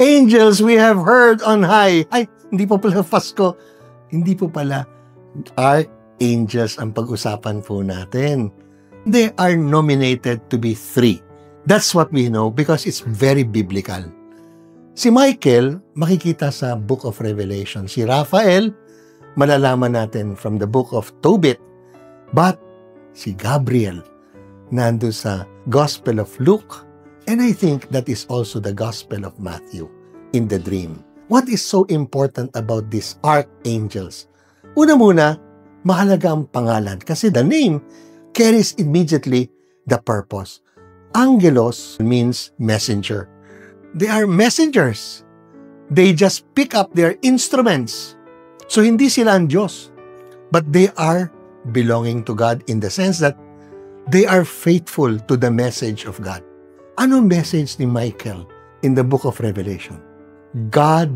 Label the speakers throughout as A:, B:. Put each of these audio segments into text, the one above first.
A: Angels we have heard on high. Ay, hindi po pala Pasko. Hindi po pala archangels ang pag-usapan po natin. They are nominated to be 3. That's what we know because it's very biblical. Si Michael, makikita sa Book of Revelation. Si Raphael, malalaman natin from the Book of Tobit. But si Gabriel, nando sa Gospel of Luke. And I think that is also the Gospel of Matthew in the dream. What is so important about these archangels? Una muna, mahalaga ang pangalan kasi the name carries immediately the purpose. Angelos means messenger. They are messengers. They just pick up their instruments. So hindi sila ang Diyos, but they are belonging to God in the sense that they are faithful to the message of God. Anong message ni Michael in the Book of Revelation? God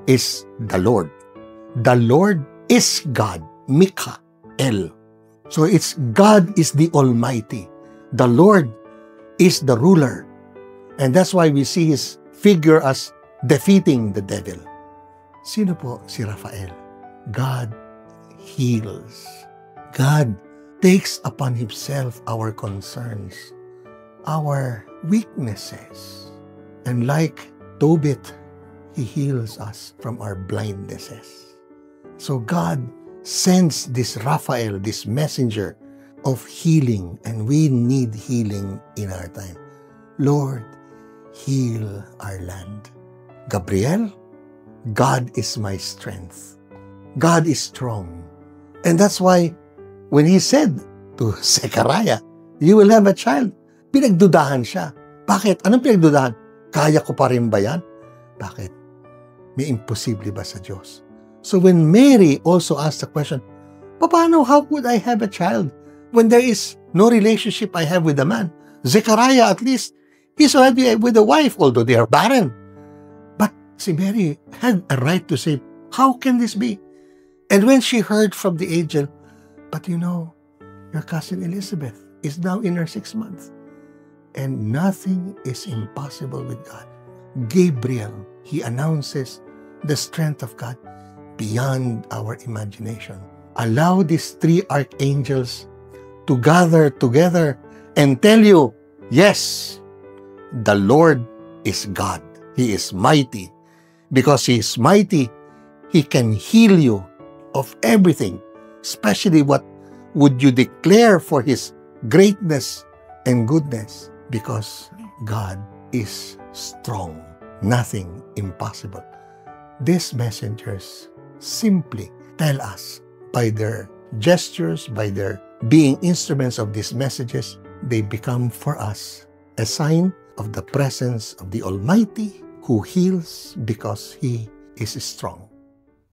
A: is the Lord. The Lord is God. Mikael. So it's God is the Almighty. The Lord is the ruler. And that's why we see his figure as defeating the devil. Sino po si Raphael? God heals. God takes upon himself our concerns, our weaknesses. And like Tobit, he heals us from our blindnesses. So God sends this Raphael, this messenger of healing, and we need healing in our time. Lord, heal our land. Gabriel, God is my strength. God is strong. And that's why when he said to Zechariah, you will have a child, pinagdudahan siya. Bakit? Anong pinagdudahan? Kaya ko pa rin ba yan? Bakit? May imposible ba sa Diyos? So when Mary also asked the question, paano, how could I have a child when there is no relationship I have with a man? Zechariah, at least, he's already with a wife, although they are barren. But si Mary had a right to say, how can this be? And when she heard from the angel, but you know, your cousin Elizabeth is now in her 6th month. And nothing is impossible with God. Gabriel, he announces the strength of God beyond our imagination. Allow these 3 archangels to gather together and tell you, yes, the Lord is God. He is mighty. Because He is mighty, He can heal you of everything, especially what would you declare for His greatness and goodness, because God is strong. Nothing impossible. These messengers simply tell us by their gestures, by their being instruments of these messages, they become for us a sign of the presence of the Almighty who heals because He is strong.